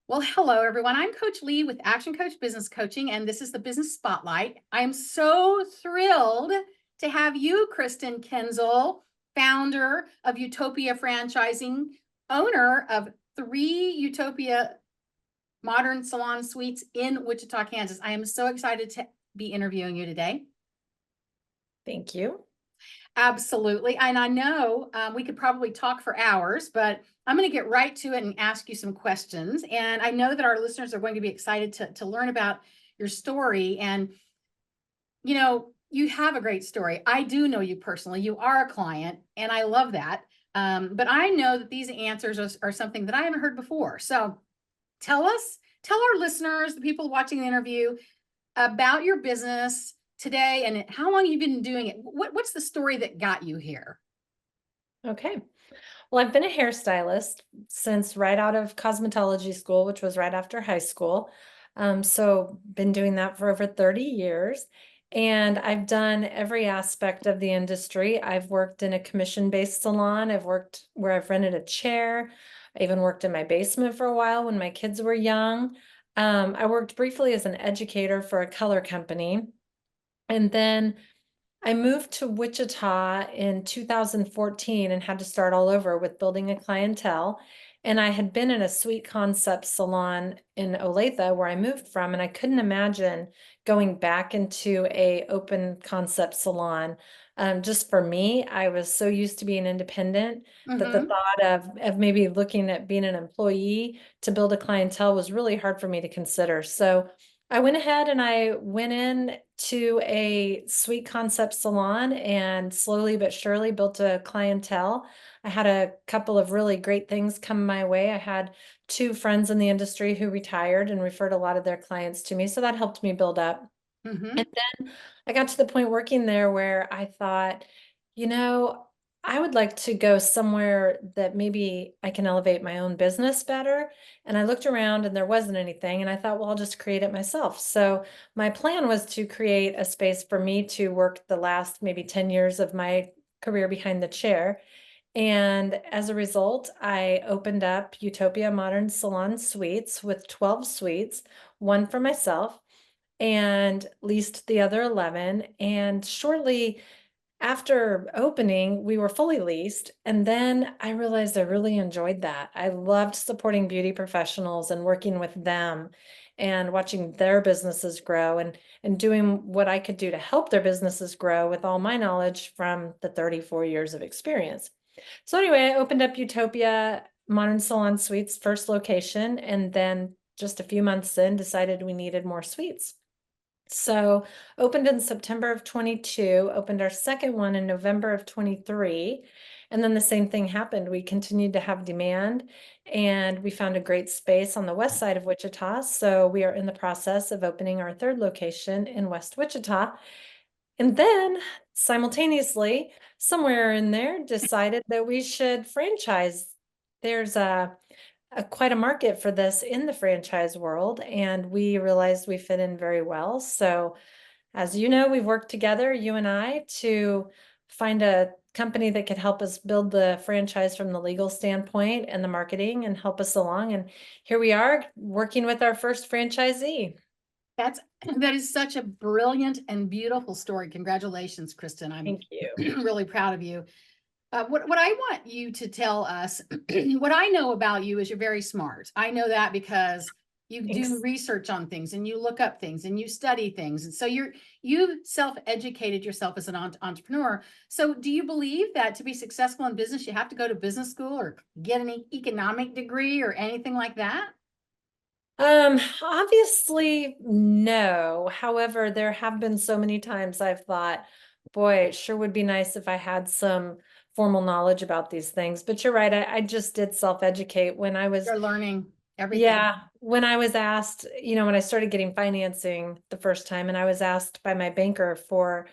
Well, hello, everyone. I'm Coach Lee with Action Coach Business Coaching, and this is the Business Spotlight. I am so thrilled to have you, Kristin Kienzel, founder of Utopia Franchising, owner of 3 Utopia Modern Salon Suites in Wichita, Kansas. I am so excited to be interviewing you today. Thank you. Absolutely. And I know we could probably talk for hours, but I'm going to get right to it and ask you some questions. And I know that our listeners are going to be excited to learn about your story. And, you have a great story. I do know you personally. You are a client, and I love that. But I know that these answers are something that I haven't heard before. So tell our listeners, the people watching the interview, about your business today and how long you've been doing it. What's the story that got you here? Okay. Well, I've been a hairstylist since right out of cosmetology school, which was right after high school. So been doing that for over 30 years. And I've done every aspect of the industry. I've worked in a commission-based salon. I've worked where I've rented a chair. I even worked in my basement for a while when my kids were young. I worked briefly as an educator for a color company. And then I moved to Wichita in 2014 and had to start all over with building a clientele. And I had been in a suite concept salon in Olathe where I moved from, and I couldn't imagine going back into a open concept salon. Just for me, I was so used to being independent that the Mm-hmm. thought of maybe looking at being an employee to build a clientele was really hard for me to consider. So I went ahead and I went in to a suite concept salon and slowly but surely built a clientele. I had a couple of really great things come my way. I had two friends in the industry who retired and referred a lot of their clients to me. So that helped me build up. And Mm-hmm. then I got to the point working there where I thought, you know, I would like to go somewhere that maybe I can elevate my own business better. And I looked around and there wasn't anything. And I thought, well, I'll just create it myself. So my plan was to create a space for me to work the last maybe 10 years of my career behind the chair. And as a result, I opened up Utopia Modern Salon Suites with 12 suites, one for myself, and leased the other 11. And shortly after opening, we were fully leased. And then I realized I really enjoyed that. I loved supporting beauty professionals and working with them and watching their businesses grow and doing what I could do to help their businesses grow with all my knowledge from the 34 years of experience. So anyway, I opened up Utopia Modern Salon Suites first location, and then just a few months in decided we needed more suites. So opened in September of 22, opened our second one in November of 23. And then the same thing happened. We continued to have demand and we found a great space on the west side of Wichita. So we are in the process of opening our third location in West Wichita. And then simultaneously, somewhere in there, decided that we should franchise. There's quite a market for this in the franchise world, and we realized we fit in very well. So, as you know, we've worked together, you and I, to find a company that could help us build the franchise from the legal standpoint and the marketing and help us along. And here we are working with our first franchisee. That's that is such a brilliant and beautiful story. Congratulations, Kristin. I'm Thank you. really proud of you. What I want you to tell us, what I know about you is you're very smart. I know that because you do Thanks. research on things and you look up things and you study things. And so you've self-educated yourself as an entrepreneur. So do you believe that to be successful in business, you have to go to business school or get an economic degree or anything like that? Obviously, no. However, there have been so many times I've thought, boy, it sure would be nice if I had some formal knowledge about these things. But you're right, I just did self-educate when I was, You're learning everything. yeah, when I was asked, when I started getting financing the first time, and I was asked by my banker for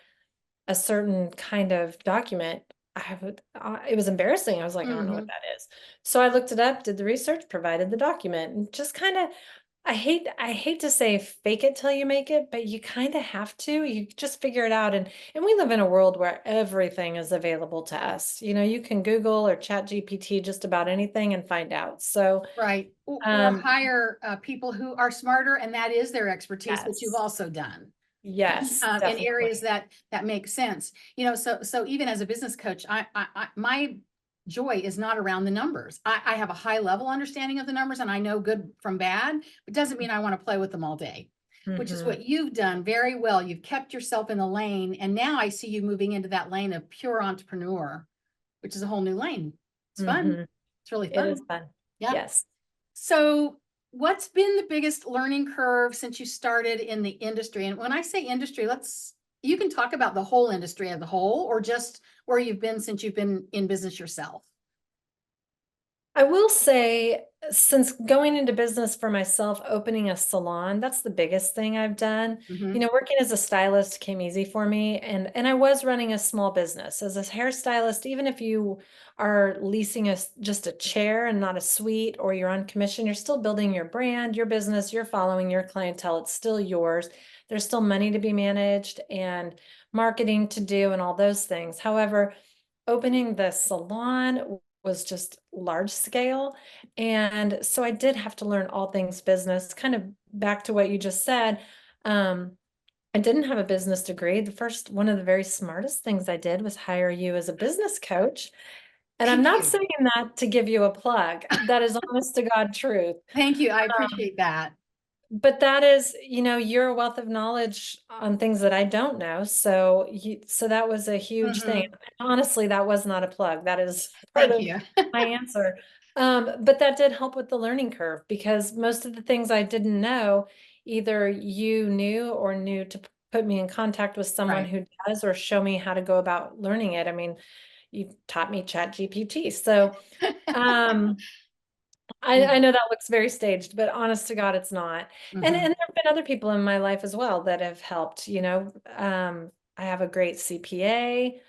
a certain kind of document, it was embarrassing. I was like, I don't know what Hmm. that is. So I looked it up, did the research, provided the document, and just kind of I hate to say fake it till you make it, but you kind of have to. You just figure it out. And we live in a world where everything is available to us. You know, you can Google or Chat GPT just about anything and find out. So, Right. Or um, hire people who are smarter and that is their expertise, which you've yes, also done. yes, In areas definitely. that make sense. So even as a business coach, my joy is not around the numbers. I have a high level understanding of the numbers and I know good from bad. It doesn't mean I want to play with them all day, which is Hmm. what you've done very well. You've kept yourself in the lane, and now I see you moving into that lane of pure entrepreneur, which is a whole new lane. It's fun. Hmm. It's really It is fun. fun. Yeah. Yes. So, what's been the biggest learning curve since you started in the industry? And when I say industry, you can talk about the whole industry as a whole, or just where you've been since you've been in business yourself. I will say, since going into business for myself, opening a salon, that's the biggest thing I've done. You Hmm. know, working as a stylist came easy for me, and I was running a small business as a hairstylist. Even if you are leasing just a chair and not a suite, or you're on commission, you're still building your brand, your business, you're following your clientele. It's still yours. There's still money to be managed and marketing to do and all those things. However, opening the salon was just large scale. And so I did have to learn all things business, kind of back to what you just said. Um, I didn't have a business degree. One of the very smartest things I did was hire you as a business coach. And I'm Thank not you. saying that to give you a plug. That is honest to God truth. Thank you. I Um, appreciate that. but that is, you know, you're a wealth of knowledge on things that I don't know. So that was a huge thing. Hmm. Honestly, that was not a plug. That is part Thank of you. my answer. But that did help with the learning curve because most of the things I didn't know, either you knew or knew to put me in contact with someone Right. who does or show me how to go about learning it. I mean, you taught me Chat GPT. So, um, I know that looks very staged, but honest to God, it's not. And Hmm. there have been other people in my life as well that have helped, you know. I have a great CPA.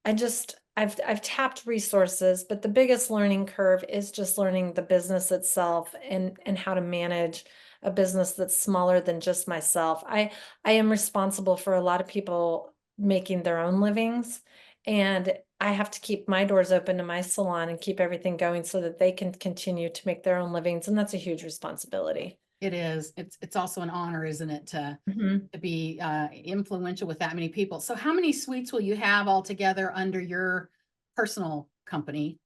I've tapped resources, but the biggest learning curve is just learning the business itself and how to manage a business that's smaller than just myself. I am responsible for a lot of people making their own livings, and I have to keep my doors open to my salon and keep everything going so that they can continue to make their own livings, and that's a huge responsibility. It is. It's also an honor, isn't it, Mhm. to be influential with that many people. So, how many suites will you have altogether under your personal company?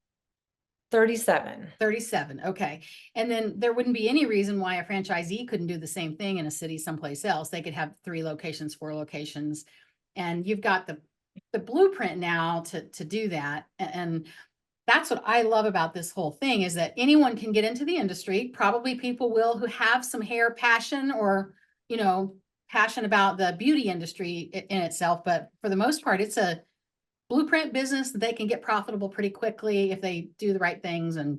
37. 37. Okay. And then there wouldn't be any reason why a franchisee couldn't do the same thing in a city someplace else. They could have 3 locations, 4 locations, and you've got the blueprint now to do that. And that's what I love about this whole thing is that anyone can get into the industry. Probably people will who have some hair passion or, you know, passion about the beauty industry in itself. But for the most part, it's a blueprint business that they can get profitable pretty quickly if they do the right things and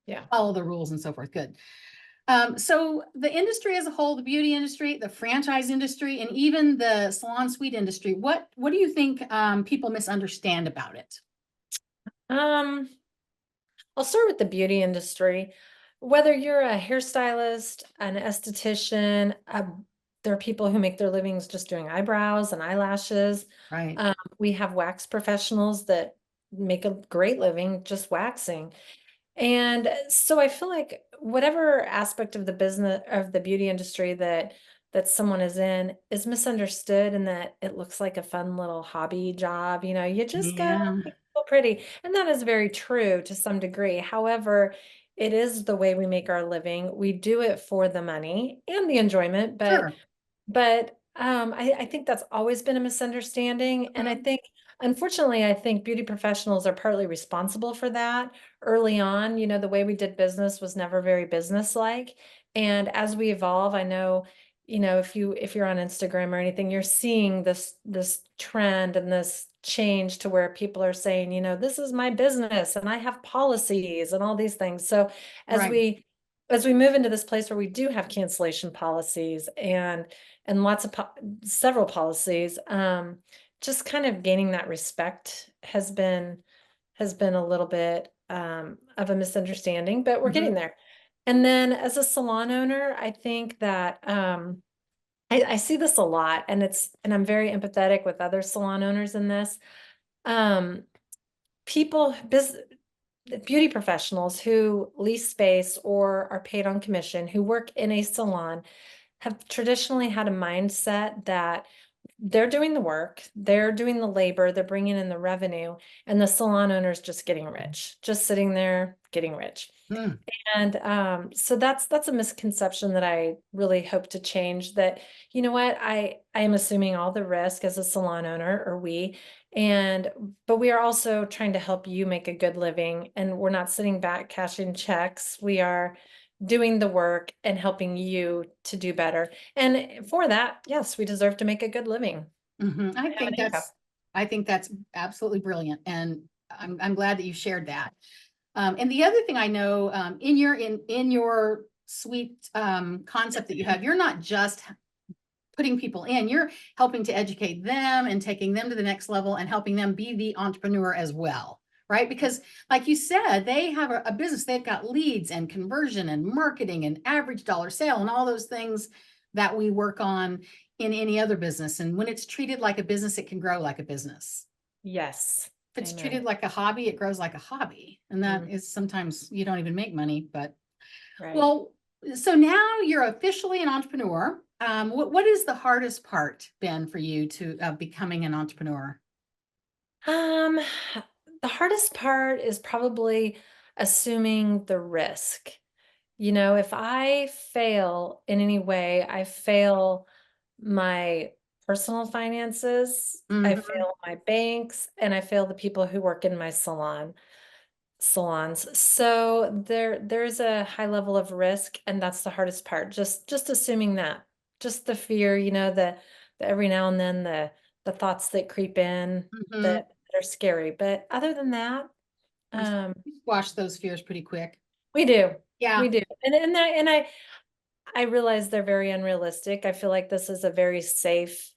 Yeah. follow the rules and so forth. Good. So the industry as a whole, the beauty industry, the franchise industry, and even the salon suite industry, what do you think people misunderstand about it? Um, I'll start with the beauty industry. Whether you're a hairstylist, an esthetician, there are people who make their livings just doing eyebrows and eyelashes. Right. We have wax professionals that make a great living just waxing. And so I feel like whatever aspect of the business of the beauty industry that someone is in is misunderstood and that it looks like a fun little hobby job. You know, you just go Yeah. make people pretty. And that is very true to some degree. However, it is the way we make our living. We do it for the money and the enjoyment, Sure. but I think that's always been a misunderstanding. And I Mhm. think, unfortunately, I think beauty professionals are partly responsible for that. Early on, you know, the way we did business was never very business-like. And as we evolve, I know, you know, if you're on Instagram or anything, you're seeing this trend and this change to where people are saying, you know, this is my business and I have policies and all these things. So as Right. we as we move into this place where we do have cancellation policies and several policies, just kind of gaining that respect has been a little bit of a misunderstanding, but we're getting Mhm. there. And then as a salon owner, I think that I see this a lot, and I'm very empathetic with other salon owners in this. Um, people, beauty professionals who lease space or are paid on commission, who work in a salon, have traditionally had a mindset that they're doing the work, they're doing the labor, they're bringing in the revenue, and the salon owner's just getting rich, just sitting there getting rich. Mm, And so that's a misconception that I really hope to change. That, you know what, I am assuming all the risk as a salon owner, or we, and but we are also trying to help you make a good living, and we're not sitting back cashing checks. We are doing the work and helping you to do better. And for that, yes, we deserve to make a good living. mhm. Have an income. I think that's absolutely brilliant. And I'm glad that you shared that. And the other thing I know, in your suite concept that you have, you're not just putting people in, you're helping to educate them and taking them to the next level and helping them be the entrepreneur as well, right? Because like you said, they have a business, they've got leads and conversion and marketing and average dollar sale and all those things that we work on in any other business. And when it's treated like a business, it can grow like a business. Yes. If it's Amen. treated like a hobby, it grows like a hobby. And that is sometimes you don't even make money, but Right. well, so now you're officially an entrepreneur. What is the hardest part been for you to becoming an entrepreneur? Um, the hardest part is probably assuming the risk. You know, if I fail in any way, I fail my personal finances, I Mhm, fail my banks, and I fail the people who work in my salons. So there's a high level of risk, and that's the hardest part. Just assuming that. Just the fear, the every now and then the thoughts that creep in mhm. that are scary. But other than that, You um, squash those fears pretty quick. we do. Yeah. We do. And I realize they're very unrealistic. I feel like this is a very safe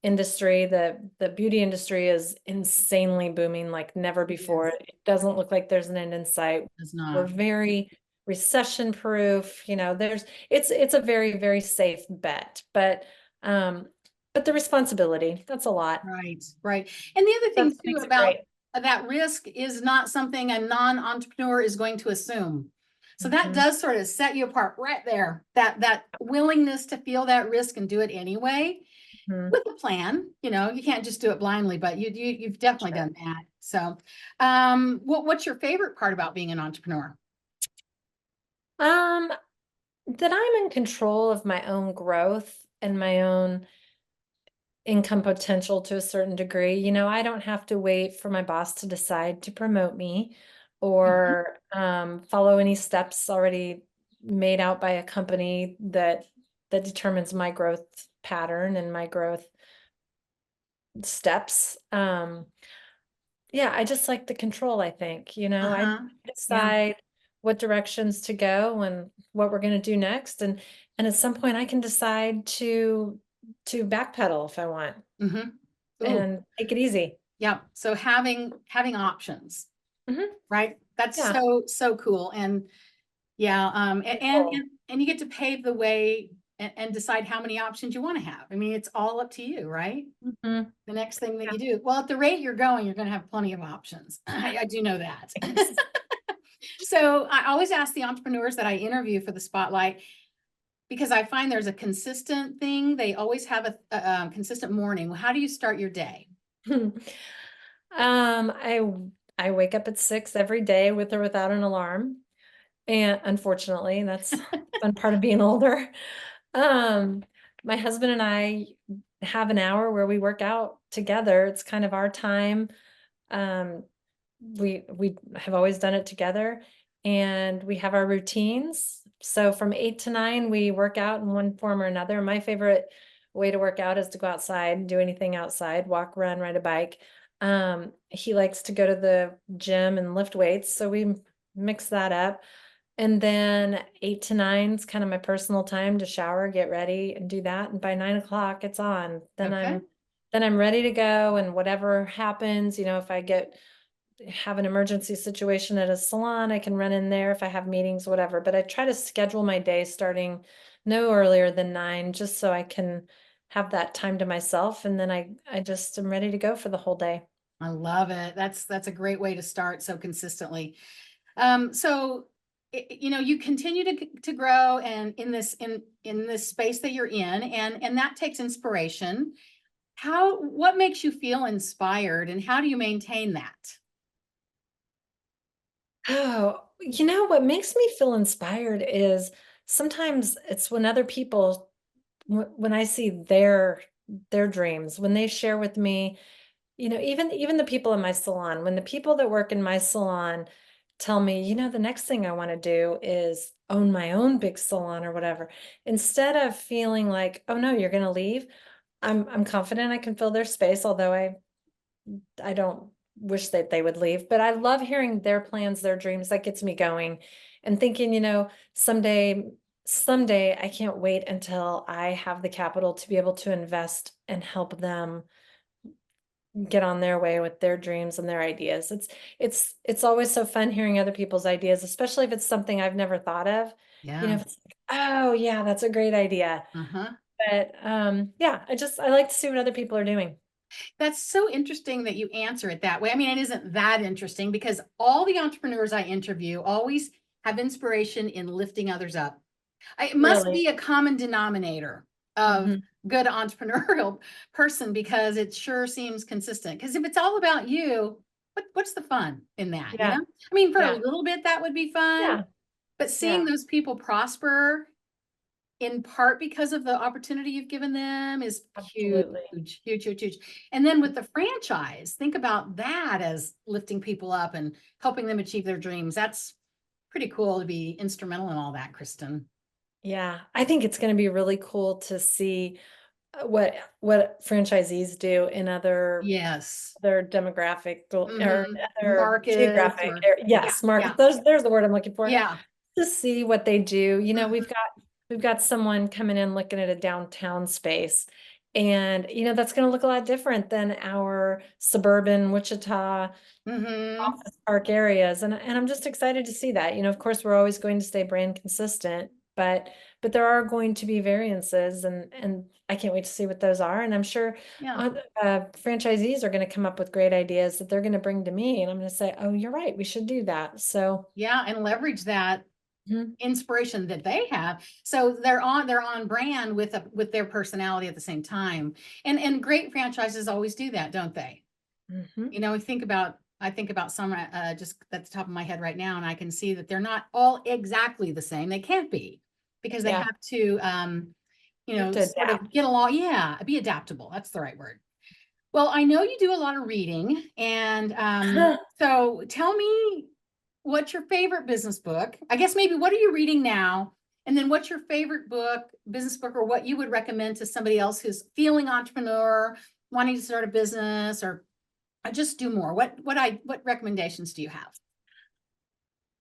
industry. The beauty industry is insanely booming like never It is. before. It doesn't look like there's an end in sight. It's We're not. very recession proof. It's a very, very safe bet. But the responsibility, that's a lot. Right, right. And the other thing That's what too makes it about great. that risk is not something a non-entrepreneur is going to assume. So that Mhm, does sort of set you apart right there. That willingness to feel that risk and do it anyway mhm. with a plan. You can't just do it blindly, but you've definitely Sure. done that. So, what's your favorite part about being an entrepreneur? Um, that I'm in control of my own growth and my own income potential to a certain degree. I don't have to wait for my boss to decide to promote me Mhm, or follow any steps already made out by a company that determines my growth pattern and my growth steps. Yeah, I just like the control, I think. I uh-huh. Yeah. decide what directions to go and what we're going to do next. And at some point I can decide to backpedal if I want Hmm. Ooh, and take it easy. yeah. So having options, Mhm. right? That's Yeah, so cool. And yeah, control. and you get to pave the way and decide how many options you want to have. I mean, it's all up to you, right? Mhm. The next thing that Yeah, you do. Well, at the rate you're going, you're going to have plenty of options. I do know that. thanks. So I always ask the entrepreneurs that I interview for the spotlight because I find there's a consistent thing. They always have a consistent morning. How do you start your day? I wake up at 6 every day with or without an alarm. And unfortunately, that's fun part of being older. Um, my husband and I have an hour where we work out together. It's kind of our time. Um, we have always done it together, and we have our routines. So from 8 to 9, we work out in one form or another. My favorite way to work out is to go outside and do anything outside, walk, run, ride a bike. He likes to go to the gym and lift weights, so we mix that up. And then 8 to 9 is kind of my personal time to shower, get ready, and do that. And by 9 o'clock, it's on. Then Okay. I'm ready to go. And whatever happens, if I get have an emergency situation at a salon, I can run in there if I have meetings, whatever. But I try to schedule my day starting no earlier than 9, just so I can have that time to myself. And then I just am ready to go for the whole day. I love it. That's a great way to start so consistently. So you continue to grow and in this space that you're in, and that takes inspiration. What makes you feel inspired, and how do you maintain that? Oh, what makes me feel inspired is sometimes it's when other people, when I see their dreams, when they share with me, even the people in my salon, when the people that work in my salon tell me, the next thing I want to do is own my own big salon or whatever, instead of feeling like, oh no, you're going to leave, I'm confident I can fill their space, although I don't wish that they would leave, but I love hearing their plans, their dreams. That gets me going and thinking, someday I can't wait until I have the capital to be able to invest and help them get on their way with their dreams and their ideas. It's always so fun hearing other people's ideas, especially if it's something I've never thought of. Yeah. If it's like, oh yeah, that's a great idea. Uh-huh. But yeah, I like to see what other people are doing. That's so interesting that you answer it that way. I mean, it isn't that interesting because all the entrepreneurs I interview always have inspiration in lifting others up. It must Really. be a common denominator of Hmm. good entrepreneurial person because it sure seems consistent. Because if it's all about you, what's the fun in that? Yeah. I mean, for a Yeah. little bit that would be fun, Yeah. but seeing Yeah. those people prosper in part because of the opportunity you've given them is huge, Absolutely. huge, huge, huge. And then with the franchise, think about that as lifting people up and helping them achieve their dreams. That's pretty cool to be instrumental in all that, Kristin. Yeah, I think it's going to be really cool to see what franchisees do in Yes. other demographic or other Markets geographic or area. yeah, Yes, yeah, market. There's the word I'm looking for. yeah. To see what they do. Mhm. We've got someone coming in looking at a downtown space. And that's going to look a lot different than our suburban Wichita Mhm. office park areas. And I'm just excited to see that. Of course, we're always going to stay brand consistent, but there are going to be variances, and I can't wait to see what those are. And I'm sure Yeah. franchisees are going to come up with great ideas that they're going to bring to me, and I'm going to say, oh, you're right, we should do that. So Yeah, and leverage that mhm, inspiration that they have. So they're on brand with their personality at the same time. And great franchises always do that, don't they? mhm, I think about some just at the top of my head right now, and I can see that they're not all exactly the same. They can't be because they yeah, have to you have to sort of adapt. get along. Yeah, be adaptable. That's the right word. Well, I know you do a lot of reading, and so tell me what's your favorite business book? I guess maybe what are you reading now? And then what's your favorite business book, or what you would recommend to somebody else who's feeling entrepreneur, wanting to start a business, or just do more? What recommendations do you have?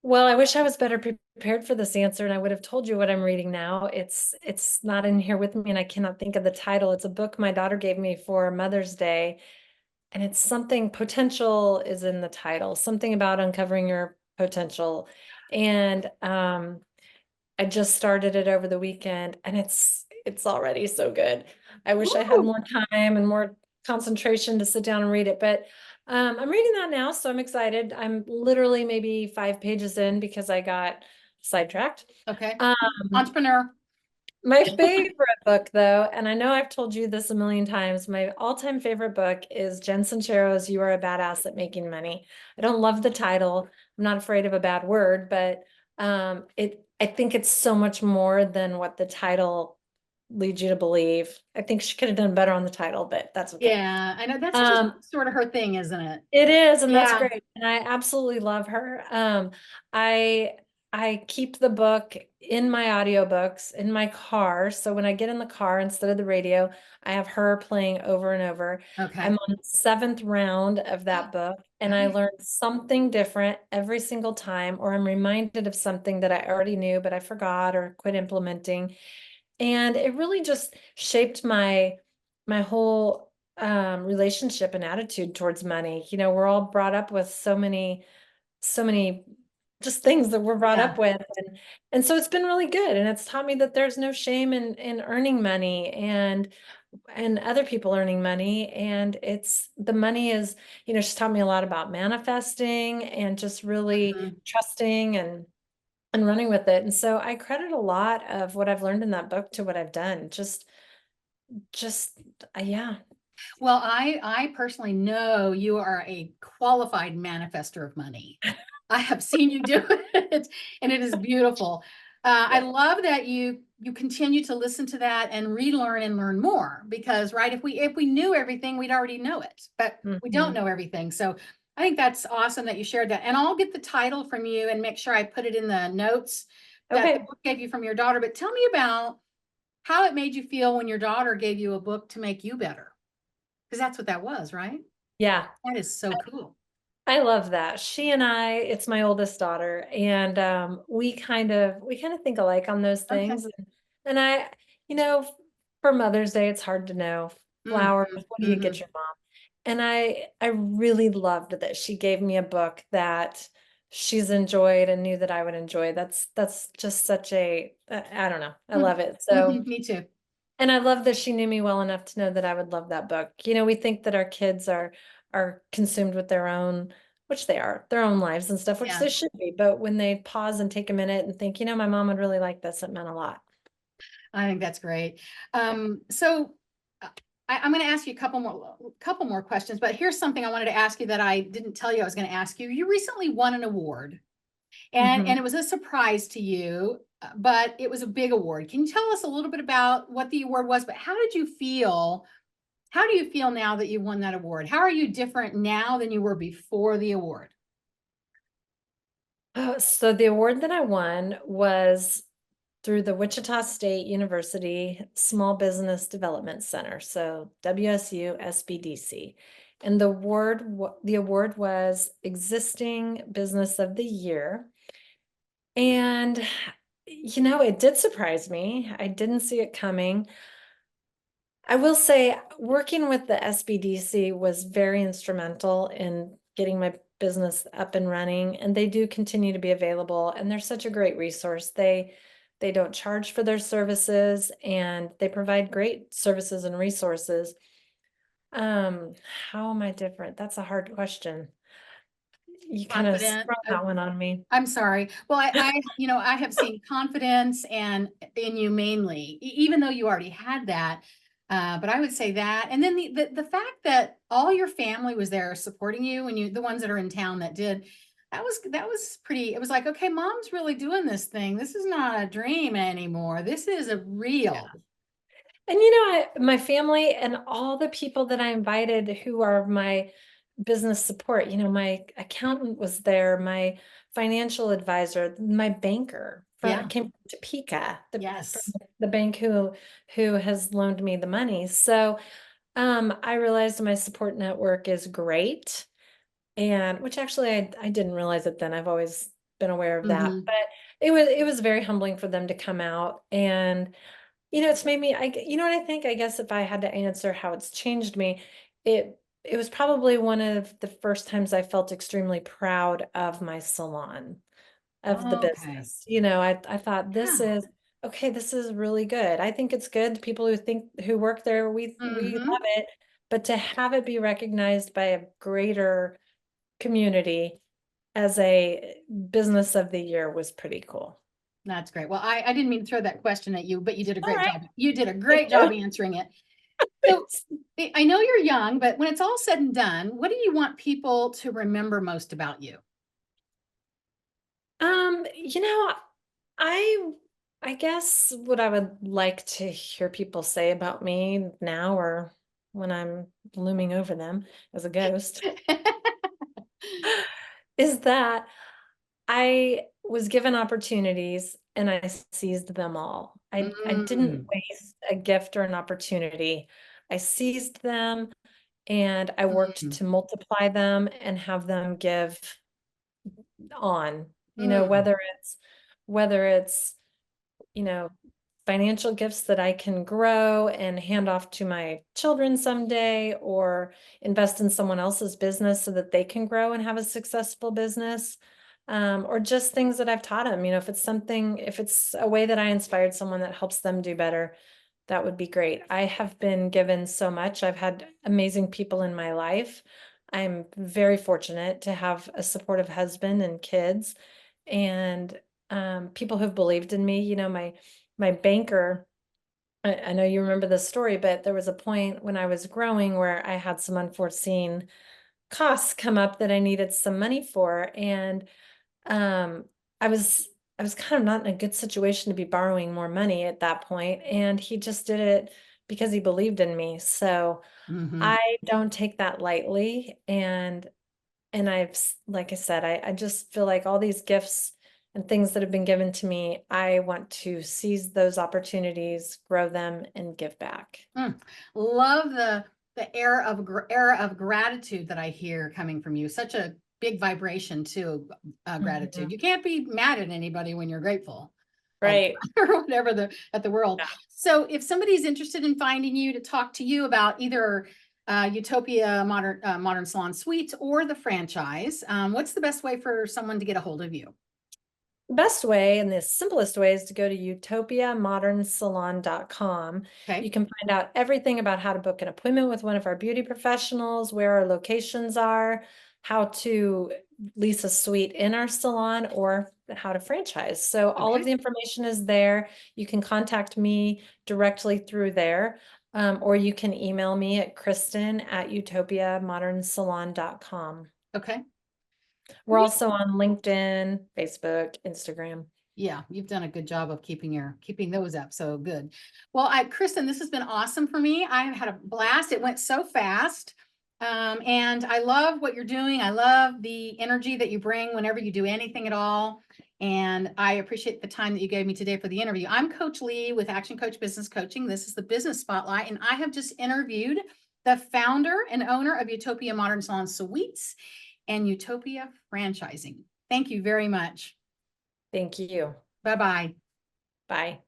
Well, I wish I was better prepared for this answer, and I would have told you what I'm reading now. It's not in here with me, and I cannot think of the title. It's a book my daughter gave me for Mother's Day, and it's something potential is in the title, something about uncovering your potential. And I just started it over the weekend, and it's already so good. I wish I had Ooh, more time and more concentration to sit down and read it, but I'm reading that now, so I'm excited. I'm literally maybe 5 pages in because I got sidetracked. okay. Um, Entrepreneur. my favorite book, though, and I know I've told you this a million times, my all-time favorite book is Jen Sincero's You Are a Badass at Making Money. I don't love the title. I'm not afraid of a bad word, but I think it's so much more than what the title leads you to believe. I think she could have done better on the title, but that's okay. Yeah, I know that's just Um, sort of her thing, isn't it? it is, and that's Yeah. great. And I absolutely love her. I I keep the book in my audiobooks in my car. So when I get in the car instead of the radio, I have her playing over and over. I'm Okay. on the seventh round of that book, and I Nice. learn something different every single time, or I'm reminded of something that I already knew, but I forgot or quit implementing. And it really just shaped my whole relationship and attitude towards money. You know, we're all brought up with so many just things that we're brought Yeah. up with. And so it's been really good. And it's taught me that there's no shame in earning money and other people earning money. And it's the money is, you know, she's taught me a lot about manifesting and just really Mhm. trusting and running with it. And so I credit a lot of what I've learned in that book to what I've done. Just yeah. Well, I personally know you are a qualified manifester of money. I have seen you do it, and it is beautiful. I Yeah. love that you continue to listen to that and relearn and learn more because, right, if we knew everything, we'd already know it, but we don't Mhm. know everything. So I think that's awesome that you shared that. And I'll get the title from you and make sure I put it in the notes that the Okay. book gave you from your daughter. But tell me about how it made you feel when your daughter gave you a book to make you better. Because that's what that was, right? Yeah. That is so cool. I love that. She and I, it's my oldest daughter, and we kind of think alike on those Okay. things. And I, you know, for Mother's Day, it's hard to know flowers. Mhm, What do you get mhm. your mom? And I really loved that she gave me a book that she's enjoyed and knew that I would enjoy. That's just such a I don't know. I Mm, love it. So, mhm, me too. and I love that she knew me well enough to know that I would love that book. You know, we think that our kids are consumed with their own, which they are, their own lives and stuff, which Yeah, they should be. But when they pause and take a minute and think, you know, my mom would really like this, it meant a lot. I think that's great. Yeah. So I'm going to ask you a couple more questions, but here's something I wanted to ask you that I didn't tell you I was going to ask you. You recently won an award, and Mhm. it was a surprise to you, but it was a big award. Can you tell us a little bit about what the award was? But how did you feel? How do you feel now that you won that award? How are you different now than you were before the award? So the award that I won was through the Wichita State University Small Business Development Center, so WSU SBDC. And the award was Existing Business of the Year. And you know, it did surprise me. I didn't see it coming. I will say working with the SBDC was very instrumental in getting my business up and running, and they do continue to be available, and they're such a great resource. They don't charge for their services, and they provide great services and resources. Um, how am I different? That's a hard question. You kind of Confident. sprung that one on me. I'm sorry. Well, I have seen confidence and in you mainly, even though you already had that. But I would say that, and then the fact that all your family was there supporting you, and the ones that are in town that did, that was pretty. It was like, okay, mom's really doing this thing. This is not a dream anymore. This is a real. And you know, my family and all the people that I invited who are my business support, you know, my accountant was there, my financial advisor, my banker Yeah. came from Topeka, from Yes. the bank who has loaned me the money. So I realized my support network is great. And which actually I didn't realize it then. I've always been aware of that. Hmm. But it was very humbling for them to come out and you know, it's made me, you know what I think? I guess if I had to answer how it's changed me, it was probably one of the first times I felt extremely proud of my salon, of the Okay. business. You know, I thought this Yeah. is okay, this is really good. I think it's good. People who work there, we Hmm. love it. But to have it be recognized by a greater community as a business of the year was pretty cool. That's great. Well, I didn't mean to throw that question at you, but you did a All great right. job. You did a Thank great you. job answering it. So I know you're young, but when it's all said and done, what do you want people to remember most about you? You know, I I guess what I would like to hear people say about me now or when I'm looming over them as a ghost is that I was given opportunities and I seized them all. I didn't Mm, waste a gift or an opportunity. I seized them and I worked mm, to multiply them and have them give on, you know, mm, whether it's, you know, financial gifts that I can grow and hand off to my children someday, or invest in someone else's business so that they can grow and have a successful business. Or just things that I've taught them. If it's a way that I inspired someone that helps them do better, that would be great. I have been given so much. I've had amazing people in my life. I'm very fortunate to have a supportive husband and kids, and people who've believed in me. My banker, I know you remember this story, but there was a point when I was growing where I had some unforeseen costs come up that I needed some money for. And um, I was I was kind of not in a good situation to be borrowing more money at that point, and he just did it because he believed in me. So Hmm. I don't take that lightly, and like I said, I just feel like all these gifts and things that have been given to me, I want to seize those opportunities, grow them, and give back. Love the era of gratitude that I hear coming from you. Such a big vibration too, gratitude. Mhm. You can't be mad at anybody when you're grateful, like Right. or whatever at the world. Yeah. So if somebody's interested in finding you to talk to you about either Utopia Modern Salon Suites or the franchise, what's the best way for someone to get a hold of you? The best way and the simplest way is to go to utopiamodernsalon.com. You Okay. can find out everything about how to book an appointment with one of our beauty professionals, where our locations are, how to lease a suite in our salon, or how to franchise. So all of Okay. the information is there. You can contact me directly through there, or you can email me at Kristin@utopiamodernsalon.com. Okay. We're also on LinkedIn, Facebook, Instagram. Yeah, you've done a good job of keeping those up. So good. Well, Kristen, this has been awesome for me. I have had a blast. It went so fast. And I love what you're doing. I love the energy that you bring whenever you do anything at all. And I appreciate the time that you gave me today for the interview. I'm Coach Lee with Action Coach Business Coaching. This is the Business Spotlight, and I have just interviewed the founder and owner of Utopia Modern Salon Suites and Utopia Franchising. Thank you very much. Thank you. Bye-bye. Bye.